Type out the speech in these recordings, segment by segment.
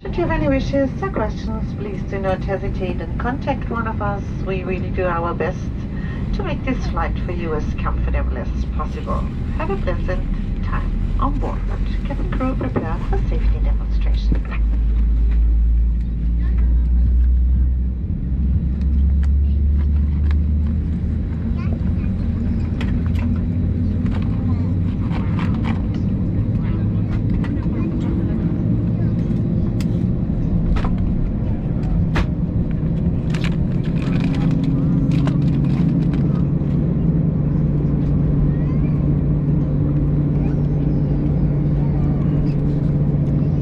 Should you have any wishes or questions, please do not hesitate and contact one of us. We really do our best to make this flight for you as comfortable as possible. Have a pleasant time on board. Cabin crew prepare for safety demonstration.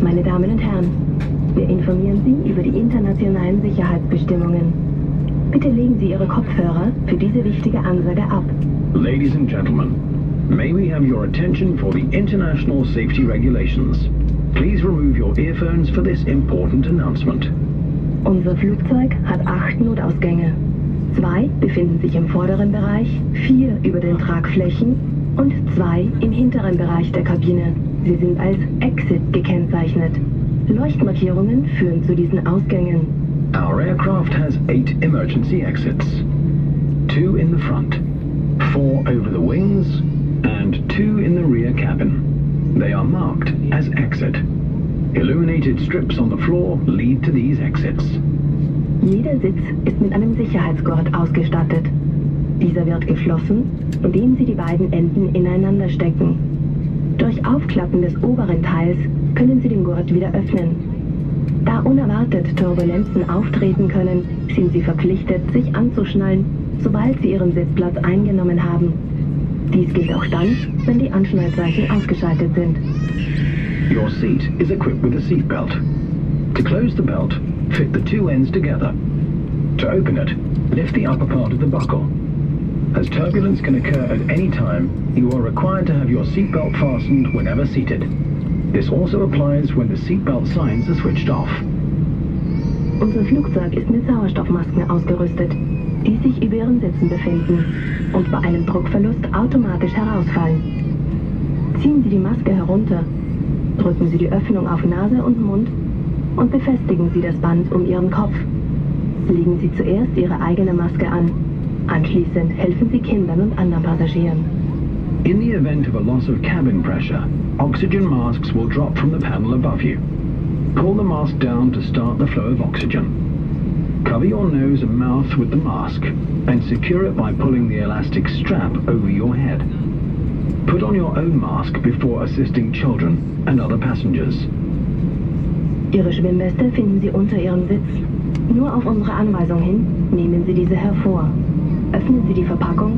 Meine Damen und Herren, wir informieren Sie über die internationalen Sicherheitsbestimmungen. Bitte legen Sie Ihre Kopfhörer für diese wichtige Ansage ab. Ladies and gentlemen, may we have your attention for the international safety regulations. Please remove your earphones for this important announcement. Unser Flugzeug hat 8 Notausgänge. 2 befinden sich im vorderen Bereich, 4 über den Tragflächen und 2 im hinteren Bereich der Kabine. Sie sind als Exit gekennzeichnet. Leuchtmarkierungen führen zu diesen Ausgängen. Our aircraft has 8 emergency exits. 2 in the front, 4 over the wings, and 2 in the rear cabin. They are marked as exit. Illuminated strips on the floor lead to these exits. Jeder Sitz ist mit einem Sicherheitsgurt ausgestattet. Dieser wird geschlossen, indem Sie die beiden Enden ineinander stecken. Durch Aufklappen des oberen Teils können Sie den Gurt wieder öffnen. Da unerwartet Turbulenzen auftreten können, sind Sie verpflichtet, sich anzuschnallen, sobald Sie Ihren Sitzplatz eingenommen haben. Dies gilt auch dann, wenn die Anschnallzeichen ausgeschaltet sind. Your seat is equipped with a seat belt. To close the belt, fit the 2 ends together. To open it, lift the upper part of the buckle. As turbulence can occur at any time, you are required to have your seatbelt fastened whenever seated. This also applies when the seatbelt signs are switched off. Unser Flugzeug ist mit Sauerstoffmasken ausgerüstet, die sich über Ihren Sitzen befinden und bei einem Druckverlust automatisch herausfallen. Ziehen Sie die Maske herunter, drücken Sie die Öffnung auf Nase und Mund und befestigen Sie das Band um Ihren Kopf. Legen Sie zuerst Ihre eigene Maske an. Anschließend helfen Sie Kindern und anderen Passagieren. In the event of a loss of cabin pressure, oxygen masks will drop from the panel above you. Pull the mask down to start the flow of oxygen. Cover your nose and mouth with the mask and secure it by pulling the elastic strap over your head. Put on your own mask before assisting children and other passengers. Ihre Schwimmweste finden Sie unter Ihrem Sitz. Nur auf unsere Anweisung hin nehmen Sie diese hervor. Öffnen Sie die Verpackung.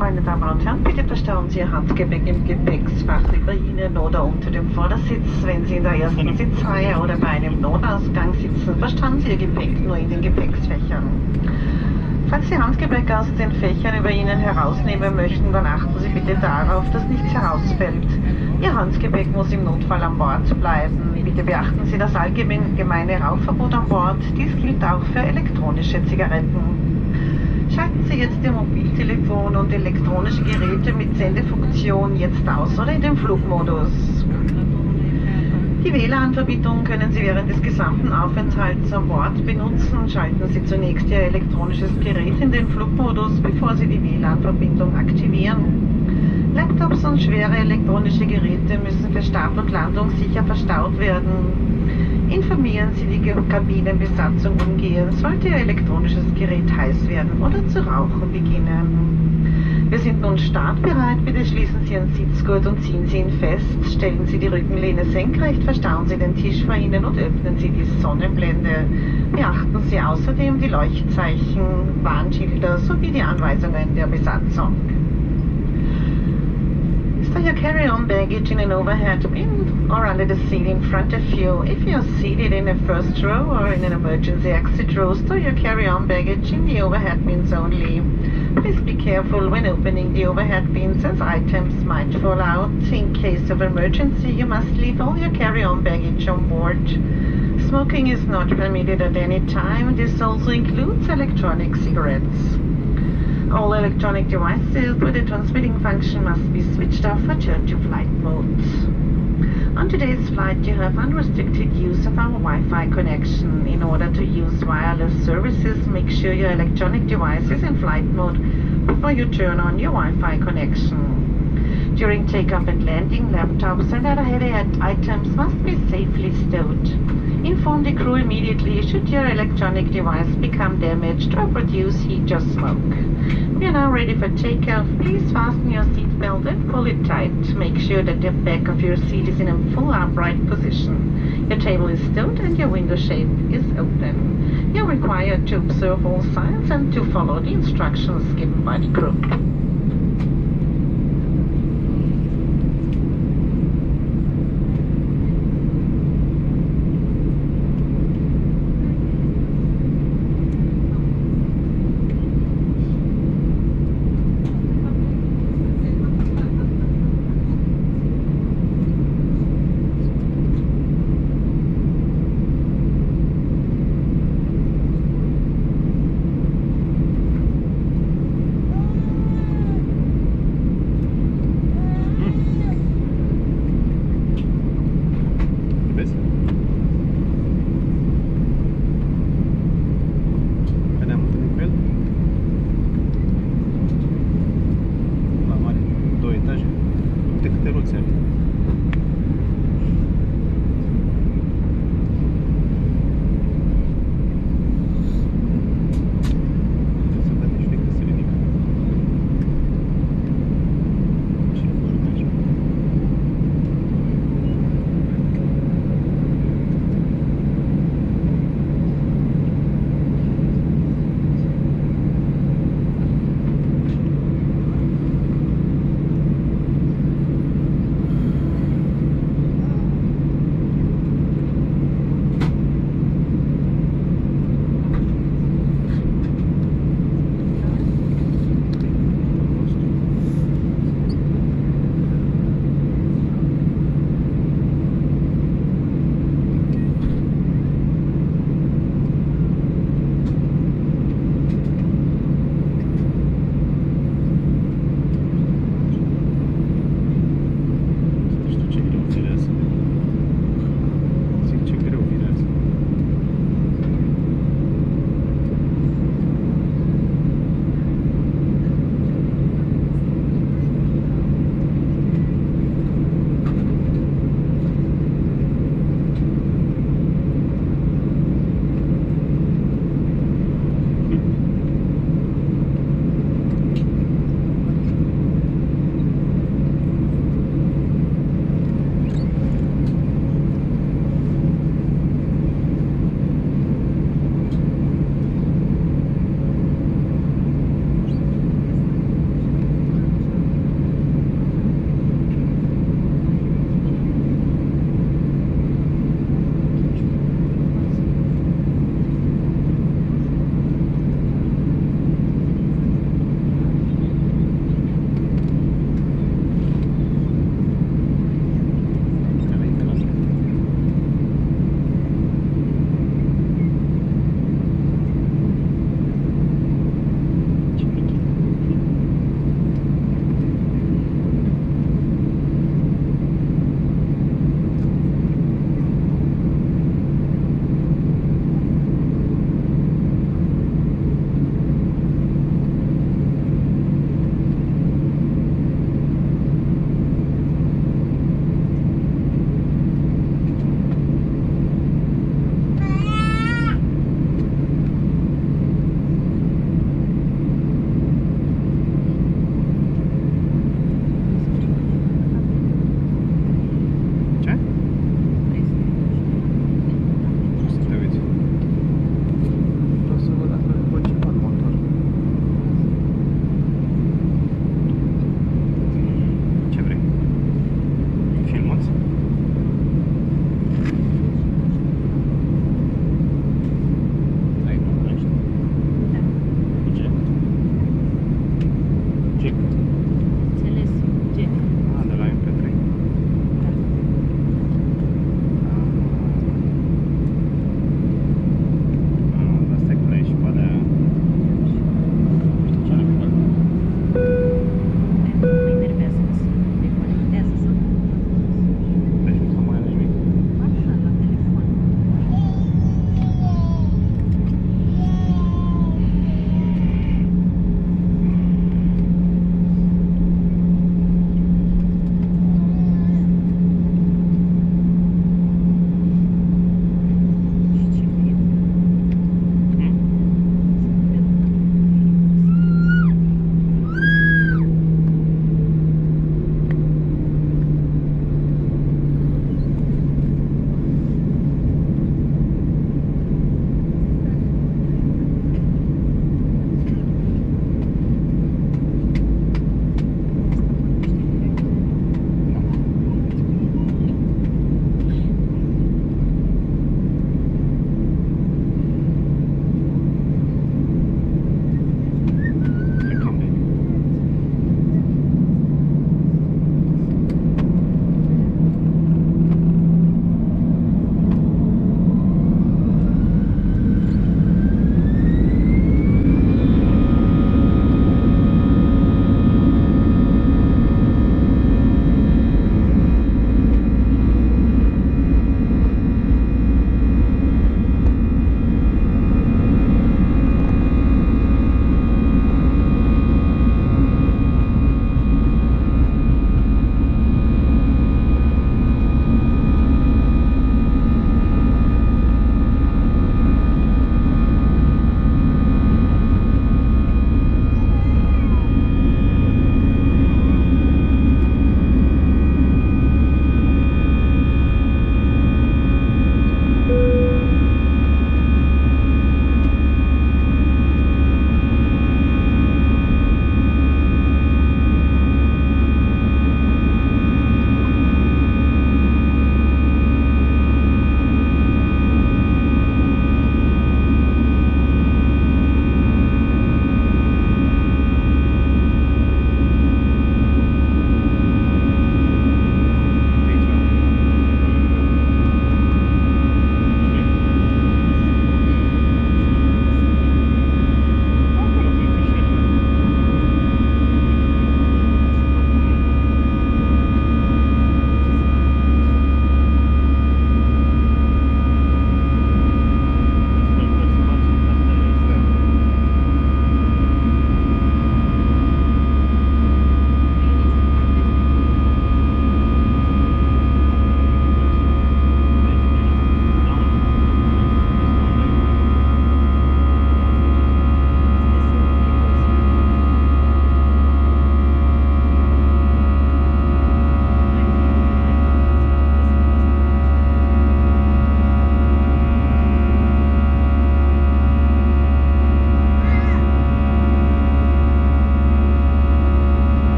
Meine Damen und Herren, bitte verstauen Sie Ihr Handgepäck im Gepäcksfach über Ihnen oder unter dem Vordersitz. Wenn Sie in der ersten Sitzreihe oder bei einem Notausgang sitzen, verstauen Sie Ihr Gepäck nur in den Gepäcksfächern. Falls Sie Handgepäck aus den Fächern über Ihnen herausnehmen möchten, dann achten Sie bitte darauf, dass nichts herausfällt. Ihr Handgepäck muss im Notfall an Bord bleiben. Bitte beachten Sie das allgemeine Rauchverbot an Bord. Dies gilt auch für elektronische Zigaretten. Schalten Sie jetzt Ihr Mobiltelefon und elektronische Geräte mit Sendefunktion jetzt aus oder in den Flugmodus. Die WLAN-Verbindung können Sie während des gesamten Aufenthalts an Bord benutzen. Schalten Sie zunächst Ihr elektronisches Gerät in den Flugmodus, bevor Sie die WLAN-Verbindung aktivieren. Laptops und schwere elektronische Geräte müssen für Start und Landung sicher verstaut werden. Informieren Sie die Kabinenbesatzung umgehend, sollte Ihr elektronisches Gerät heiß werden oder zu rauchen beginnen. Wir sind nun startbereit. Bitte schließen Sie Ihren Sitzgurt und ziehen Sie ihn fest. Stellen Sie die Rückenlehne senkrecht, verstauen Sie den Tisch vor Ihnen und öffnen Sie die Sonnenblende. Beachten Sie außerdem die Leuchtzeichen, Warnschilder sowie die Anweisungen der Besatzung. Store your carry-on baggage in an overhead bin or under the seat in front of you. If you are seated in a first row or in an emergency exit row, store your carry-on baggage in the overhead bins only. Please be careful when opening the overhead bins as items might fall out. In case of emergency, you must leave all your carry-on baggage on board. Smoking is not permitted at any time. This also includes electronic cigarettes. All electronic devices with a transmitting function must be switched off or turned to flight mode. On today's flight, you have unrestricted use of our Wi-Fi connection. In order to use wireless services, make sure your electronic device is in flight mode before you turn on your Wi-Fi connection. During takeoff and landing, laptops and other heavy items must be safely stowed. Inform the crew immediately should your electronic device become damaged or produce heat or smoke. We are now ready for takeoff. Please fasten your seatbelt and pull it tight. Make sure that the back of your seat is in a full upright position. Your table is stowed and your window shade is open. You are required to observe all signs and to follow the instructions given by the crew.